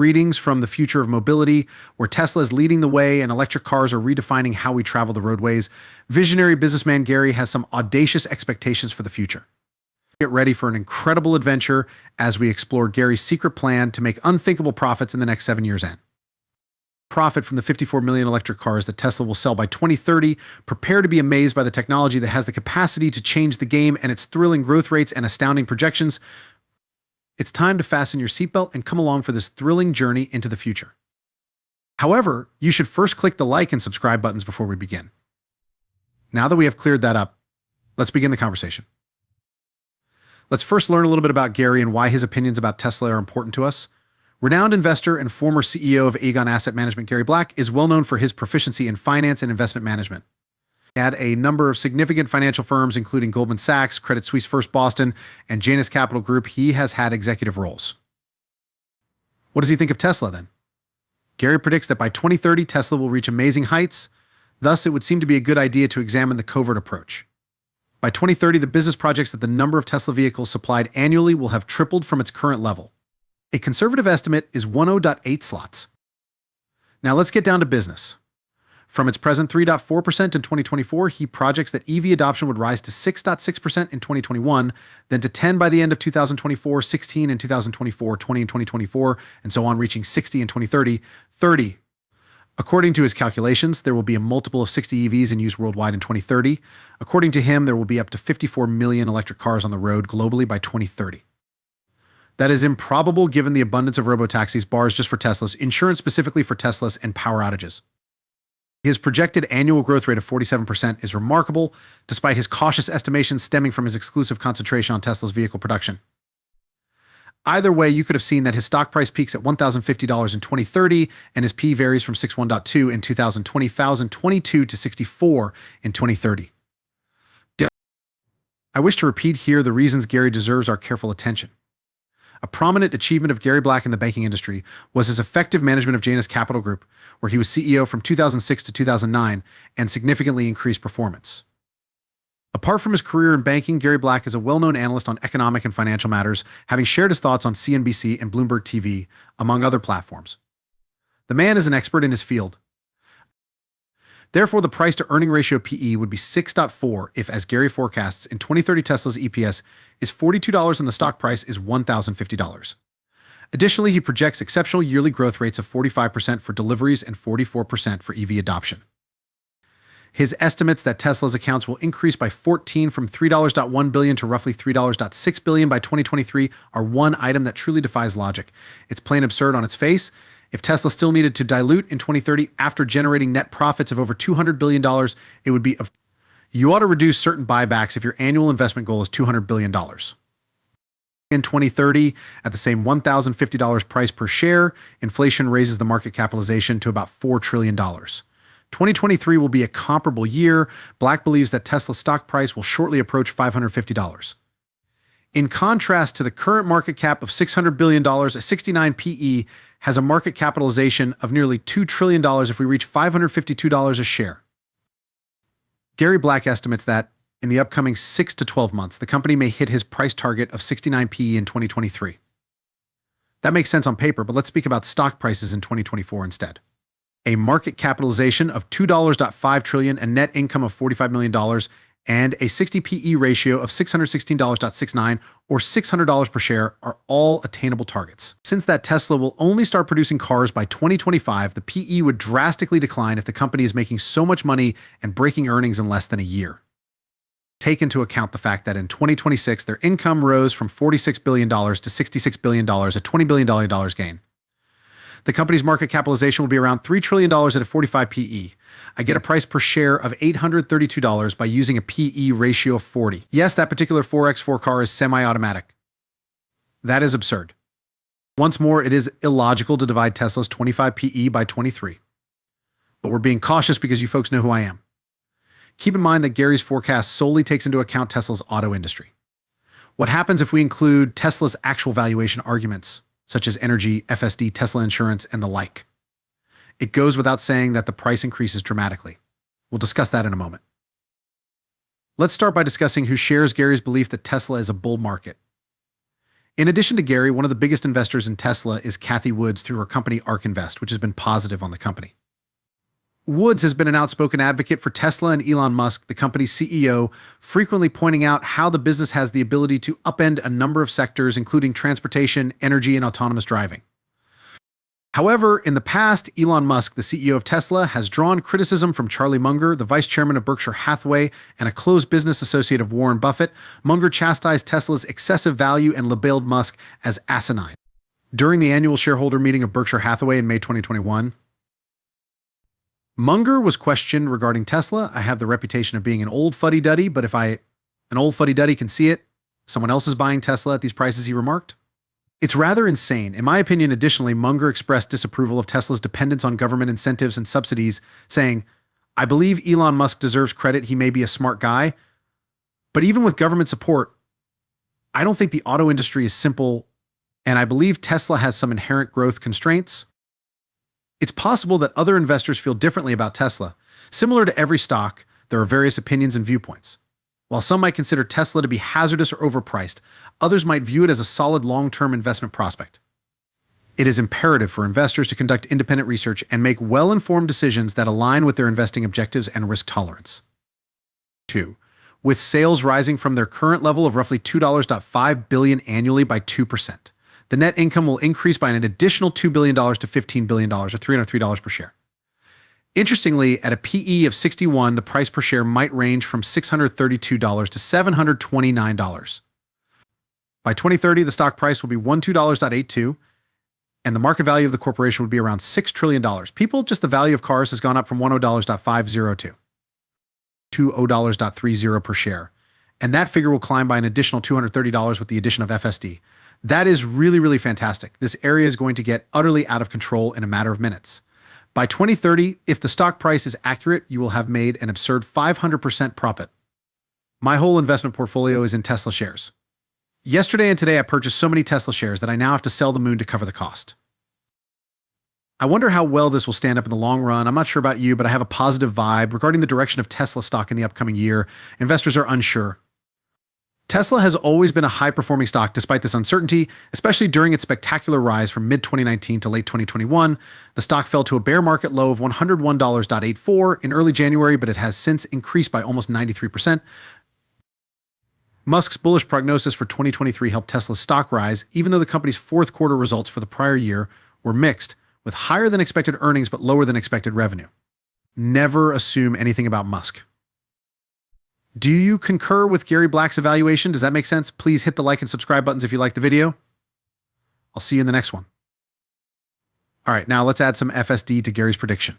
Readings from the future of mobility, where Tesla is leading the way and electric cars are redefining how we travel the roadways. Visionary businessman Gary has some audacious expectations for the future. Get ready for an incredible adventure as we explore Gary's secret plan to make unthinkable profits in the next 7 years. Profit from the 54 million electric cars that Tesla will sell by 2030. Prepare to be amazed by the technology that has the capacity to change the game and its thrilling growth rates and astounding projections. It's time to fasten your seatbelt and come along for this thrilling journey into the future. However, you should first click the like and subscribe buttons before we begin. Now that we have cleared that up, let's begin the conversation. Let's first learn a little bit about Gary and why his opinions about Tesla are important to us. Renowned investor and former CEO of Aegon Asset Management, Gary Black, is well known for his proficiency in finance and investment management. At a number of significant financial firms, including Goldman Sachs, Credit Suisse First Boston, and Janus Capital Group, he has had executive roles. What does he think of Tesla then? Gary predicts that by 2030, Tesla will reach amazing heights. Thus, it would seem to be a good idea to examine the covert approach. By 2030, the business projects that the number of Tesla vehicles supplied annually will have tripled from its current level. A conservative estimate is 10.8 slots. Now let's get down to business. From its present 3.4% in 2024, he projects that EV adoption would rise to 6.6% in 2021, then to 10 by the end of 2024, 16 in 2024, 20 in 2024, and so on, reaching 60 in 2030, 30. According to his calculations, there will be a multiple of 60 EVs in use worldwide in 2030. According to him, there will be up to 54 million electric cars on the road globally by 2030. That is improbable given the abundance of robotaxis, bars just for Teslas, insurance specifically for Teslas, and power outages. His projected annual growth rate of 47% is remarkable, despite his cautious estimations stemming from his exclusive concentration on Tesla's vehicle production. Either way, you could have seen that his stock price peaks at $1,050 in 2030, and his P varies from 61.2 in 2020, 2022 to 64 in 2030. I wish to repeat here the reasons Gary deserves our careful attention. A prominent achievement of Gary Black in the banking industry was his effective management of Janus Capital Group, where he was CEO from 2006 to 2009 and significantly increased performance. Apart from his career in banking, Gary Black is a well-known analyst on economic and financial matters, having shared his thoughts on CNBC and Bloomberg TV, among other platforms. The man is an expert in his field. Therefore, the price-to-earning ratio PE would be 6.4 if, as Gary forecasts, in 2030 Tesla's EPS is $42 and the stock price is $1,050. Additionally, he projects exceptional yearly growth rates of 45% for deliveries and 44% for EV adoption. His estimates that Tesla's accounts will increase by 14 from $3.1 billion to roughly $3.6 billion by 2023 are one item that truly defies logic. It's plain absurd on its face. If Tesla still needed to dilute in 2030 after generating net profits of over $200 billion, it would be of. You ought to reduce certain buybacks if your annual investment goal is $200 billion. In 2030, at the same $1,050 price per share, inflation raises the market capitalization to about $4 trillion. 2023 will be a comparable year. Black believes that Tesla's stock price will shortly approach $550. In contrast to the current market cap of $600 billion, a 69 PE has a market capitalization of nearly $2 trillion if we reach $552 a share. Gary Black estimates that, in the upcoming 6 to 12 months, the company may hit his price target of 69 PE in 2023. That makes sense on paper, but let's speak about stock prices in 2024 instead. A market capitalization of $2.5 trillion and net income of $45 million and a 60 PE ratio of $616.69 or $600 per share are all attainable targets. Since that Tesla will only start producing cars by 2025, the PE would drastically decline if the company is making so much money and breaking earnings in less than a year. Take into account the fact that in 2026, their income rose from $46 billion to $66 billion, a $20 billion gain. The company's market capitalization will be around $3 trillion at a 45 PE. I get a price per share of $832 by using a PE ratio of 40. Yes, that particular 4x4 car is semi-automatic. That is absurd. Once more, it is illogical to divide Tesla's 25 PE by 23. But we're being cautious because you folks know who I am. Keep in mind that Gary's forecast solely takes into account Tesla's auto industry. What happens if we include Tesla's actual valuation arguments, such as energy, FSD, Tesla insurance, and the like? It goes without saying that the price increases dramatically. We'll discuss that in a moment. Let's start by discussing who shares Gary's belief that Tesla is a bull market. In addition to Gary, one of the biggest investors in Tesla is Cathie Woods through her company ARK Invest, which has been positive on the company. Woods has been an outspoken advocate for Tesla and Elon Musk, the company's CEO, frequently pointing out how the business has the ability to upend a number of sectors, including transportation, energy, and autonomous driving. However, in the past, Elon Musk, the CEO of Tesla, has drawn criticism from Charlie Munger, the vice chairman of Berkshire Hathaway and a close business associate of Warren Buffett. Munger chastised Tesla's excessive value and labeled Musk as asinine. During the annual shareholder meeting of Berkshire Hathaway in May 2021, Munger was questioned regarding Tesla. I have the reputation of being an old fuddy-duddy, but if an old fuddy-duddy can see it, someone else is buying Tesla at these prices, he remarked. It's rather insane. In my opinion, additionally, Munger expressed disapproval of Tesla's dependence on government incentives and subsidies, saying, I believe Elon Musk deserves credit. He may be a smart guy, but even with government support, I don't think the auto industry is simple, and I believe Tesla has some inherent growth constraints. It's possible that other investors feel differently about Tesla. Similar to every stock, there are various opinions and viewpoints. While some might consider Tesla to be hazardous or overpriced, others might view it as a solid long-term investment prospect. It is imperative for investors to conduct independent research and make well-informed decisions that align with their investing objectives and risk tolerance. 2. With sales rising from their current level of roughly $2.5 billion annually by 2%, the net income will increase by an additional $2 billion to $15 billion, or $303 per share. Interestingly, at a PE of 61, the price per share might range from $632 to $729. By 2030, the stock price will be $12.82, and the market value of the corporation would be around $6 trillion. Just the value of cars has gone up from $10.50 to $0.30 per share, and that figure will climb by an additional $230 with the addition of FSD. That is really, really fantastic. This area is going to get utterly out of control in a matter of minutes. By 2030, if the stock price is accurate, you will have made an absurd 500% profit. My whole investment portfolio is in Tesla shares. Yesterday and today, I purchased so many Tesla shares that I now have to sell the moon to cover the cost. I wonder how well this will stand up in the long run. I'm not sure about you, but I have a positive vibe regarding the direction of Tesla stock in the upcoming year. Investors are unsure. Tesla has always been a high-performing stock despite this uncertainty, especially during its spectacular rise from mid-2019 to late 2021. The stock fell to a bear market low of $101.84 in early January, but it has since increased by almost 93%. Musk's bullish prognosis for 2023 helped Tesla's stock rise, even though the company's fourth quarter results for the prior year were mixed, with higher than expected earnings but lower than expected revenue. Never assume anything about Musk. Do you concur with Gary Black's evaluation? Does that make sense? Please hit the like and subscribe buttons if you like the video. I'll see you in the next one. All right, now let's add some FSD to Gary's prediction.